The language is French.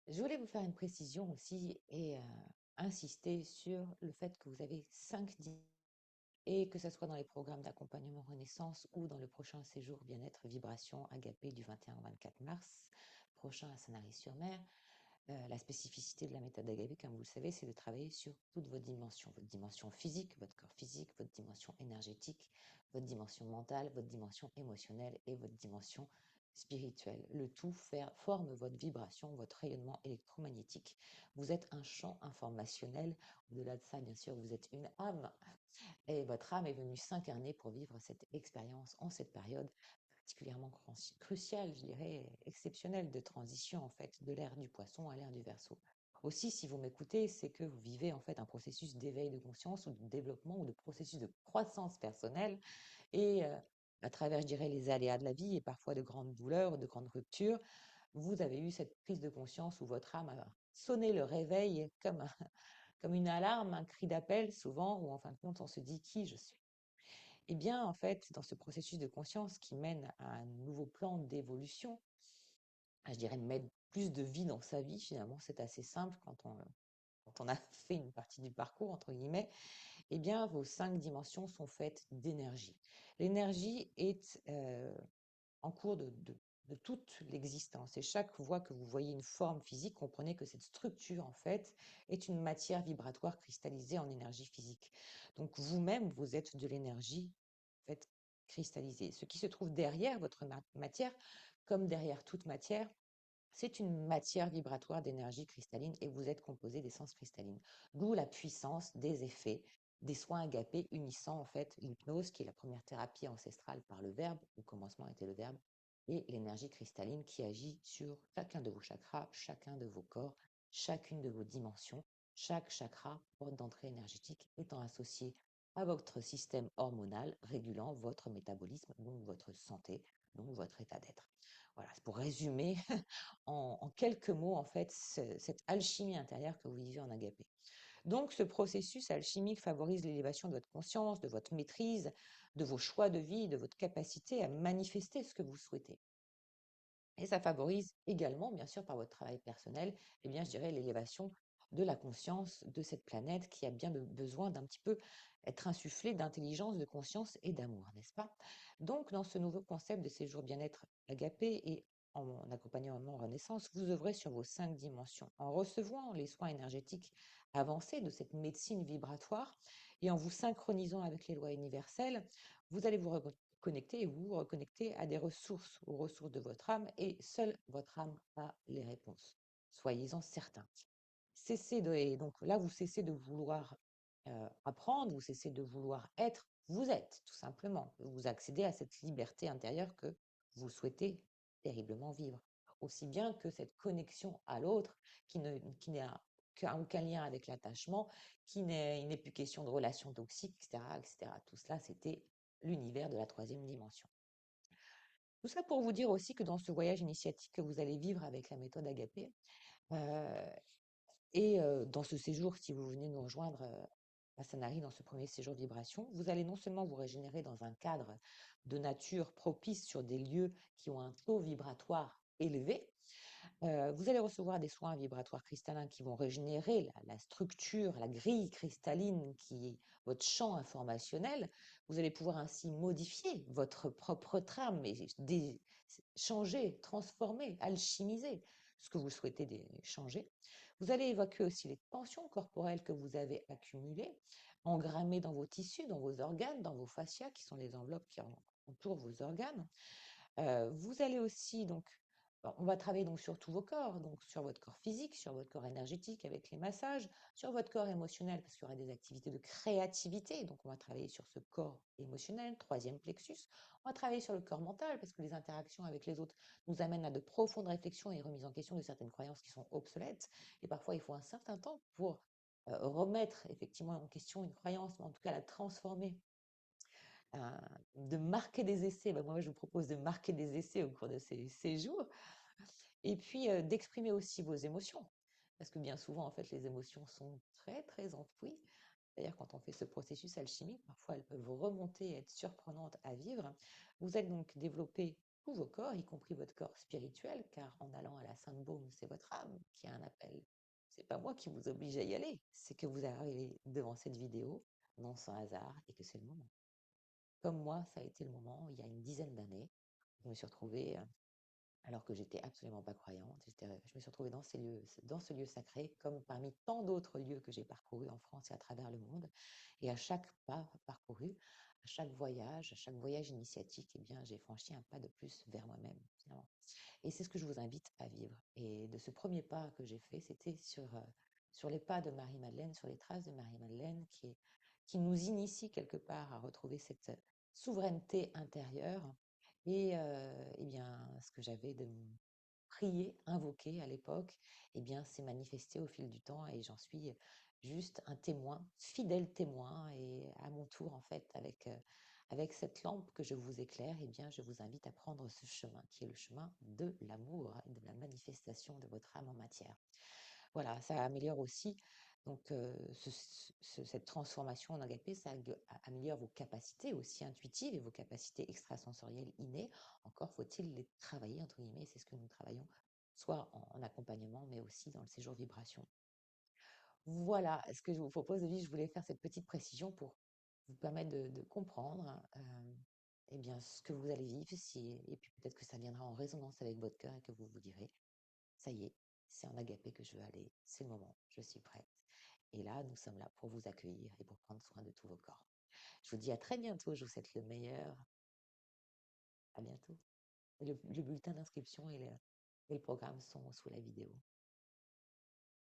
Je voulais vous faire une précision aussi et insister sur le fait que vous avez 5 dits et que ce soit dans les programmes d'accompagnement Renaissance ou dans le prochain séjour bien-être vibration agapé du 21 au 24 mars prochain à Sanary-sur-Mer. La spécificité de la méthode agapé, comme vous le savez, c'est de travailler sur toutes vos dimensions. Votre dimension physique, votre corps physique, votre dimension énergétique, votre dimension mentale, votre dimension émotionnelle et votre dimension spirituelle. Le tout forme votre vibration, votre rayonnement électromagnétique. Vous êtes un champ informationnel. Au-delà de ça, bien sûr, vous êtes une âme. Et votre âme est venue s'incarner pour vivre cette expérience en cette période particulièrement cruciale, je dirais, exceptionnelle de transition en fait de l'ère du poisson à l'ère du Verseau. Aussi, si vous m'écoutez, c'est que vous vivez en fait un processus d'éveil de conscience ou de développement ou de processus de croissance personnelle et à travers, je dirais, les aléas de la vie et parfois de grandes douleurs, de grandes ruptures, vous avez eu cette prise de conscience où votre âme a sonné le réveil comme, comme une alarme, un cri d'appel souvent, où en fin de compte on se dit qui je suis. Eh bien, en fait, dans ce processus de conscience qui mène à un nouveau plan d'évolution, je dirais mettre plus de vie dans sa vie, finalement, c'est assez simple quand on a fait une partie du parcours, entre guillemets, eh bien, vos 5 dimensions sont faites d'énergie. L'énergie est en cours de toute l'existence. Et chaque fois que vous voyez une forme physique, comprenez que cette structure, en fait, est une matière vibratoire cristallisée en énergie physique. Donc, vous-même, vous êtes de l'énergie, en fait, cristallisée. Ce qui se trouve derrière votre matière, comme derrière toute matière, c'est une matière vibratoire d'énergie cristalline et vous êtes composé d'essence cristalline. D'où la puissance des effets des soins agapés unissant en fait l'hypnose, qui est la première thérapie ancestrale par le verbe, au commencement était le verbe, et l'énergie cristalline qui agit sur chacun de vos chakras, chacun de vos corps, chacune de vos dimensions. Chaque chakra, porte d'entrée énergétique, étant associé à votre système hormonal régulant votre métabolisme, donc votre santé, donc votre état d'être. Voilà, c'est pour résumer en quelques mots, en fait, cette alchimie intérieure que vous vivez en agapé. Donc, ce processus alchimique favorise l'élévation de votre conscience, de votre maîtrise, de vos choix de vie, de votre capacité à manifester ce que vous souhaitez. Et ça favorise également, bien sûr, par votre travail personnel, eh bien, je dirais l'élévation de la conscience de cette planète qui a bien besoin d'un petit peu être insufflée d'intelligence, de conscience et d'amour, n'est-ce pas? Donc, dans ce nouveau concept de séjour bien-être agapé et en accompagnement Renaissance, vous œuvrez sur vos 5 dimensions en recevant les soins énergétiques avancés de cette médecine vibratoire et en vous synchronisant avec les lois universelles, vous allez vous connecter et vous reconnecter à des ressources, aux ressources de votre âme, et seule votre âme a les réponses. Soyez-en certains. Et donc là, vous cessez de vouloir apprendre, vous cessez de vouloir être, vous êtes, tout simplement. Vous accédez à cette liberté intérieure que vous souhaitez terriblement vivre. Aussi bien que cette connexion à l'autre qui n'a aucun lien avec l'attachement, il n'est plus question de relations toxiques, etc., etc. Tout cela, c'était l'univers de la troisième dimension. Tout ça pour vous dire aussi que dans ce voyage initiatique que vous allez vivre avec la méthode Agapé, euh, et dans ce séjour, si vous venez nous rejoindre à Sanary dans ce premier séjour vibration, vous allez non seulement vous régénérer dans un cadre de nature propice sur des lieux qui ont un taux vibratoire élevé, vous allez recevoir des soins vibratoires cristallins qui vont régénérer la structure, la grille cristalline qui est votre champ informationnel. Vous allez pouvoir ainsi modifier votre propre trame et changer, transformer, alchimiser ce que vous souhaitez changer. Vous allez évacuer aussi les tensions corporelles que vous avez accumulées, engrammées dans vos tissus, dans vos organes, dans vos fascias, qui sont les enveloppes qui entourent vos organes. Vous allez aussi donc on va travailler donc sur tous vos corps, donc sur votre corps physique, sur votre corps énergétique avec les massages, sur votre corps émotionnel parce qu'il y aura des activités de créativité, donc on va travailler sur ce corps émotionnel, troisième plexus. On va travailler sur le corps mental parce que les interactions avec les autres nous amènent à de profondes réflexions et remises en question de certaines croyances qui sont obsolètes. Et parfois, il faut un certain temps pour remettre effectivement en question une croyance, mais en tout cas la transformer de marquer des essais. Ben, moi, je vous propose de marquer des essais au cours de ces séjours. Et puis, d'exprimer aussi vos émotions. Parce que bien souvent, en fait, les émotions sont très, très enfouies. D'ailleurs, quand on fait ce processus alchimique, parfois elles peuvent remonter et être surprenantes à vivre. Vous allez donc développer tous vos corps, y compris votre corps spirituel, car en allant à la Sainte Baume, c'est votre âme qui a un appel. C'est pas moi qui vous oblige à y aller, c'est que vous arrivez devant cette vidéo, non sans hasard, et que c'est le moment. Comme moi, ça a été le moment, il y a une dizaine d'années, je me suis retrouvée alors que j'étais absolument pas croyante. Je me suis retrouvée dans ce lieu sacré, comme parmi tant d'autres lieux que j'ai parcourus en France et à travers le monde. Et à chaque pas parcouru, à chaque voyage initiatique, eh bien, j'ai franchi un pas de plus vers moi-même, finalement. Et c'est ce que je vous invite à vivre. Et de ce premier pas que j'ai fait, c'était sur les pas de Marie-Madeleine, sur les traces de Marie-Madeleine, qui nous initie quelque part à retrouver cette souveraineté intérieure et eh bien, ce que j'avais de prier, invoqué à l'époque, eh bien, s'est manifesté au fil du temps et j'en suis juste un témoin, fidèle témoin. Et à mon tour, en fait, avec cette lampe que je vous éclaire, eh bien, je vous invite à prendre ce chemin qui est le chemin de l'amour et de la manifestation de votre âme en matière. Voilà, ça améliore aussi donc cette transformation en agapé, ça améliore vos capacités aussi intuitives et vos capacités extrasensorielles innées. Encore faut-il les travailler, entre guillemets, c'est ce que nous travaillons, soit en accompagnement, mais aussi dans le séjour vibration. Voilà ce que je vous propose de vivre. Je voulais faire cette petite précision pour vous permettre de comprendre eh bien, ce que vous allez vivre, et puis peut-être que ça viendra en résonance avec votre cœur et que vous vous direz, ça y est, c'est en agapé que je veux aller, c'est le moment, je suis prête. Et là, nous sommes là pour vous accueillir et pour prendre soin de tous vos corps. Je vous dis à très bientôt, je vous souhaite le meilleur. À bientôt. Le bulletin d'inscription et le programme sont sous la vidéo.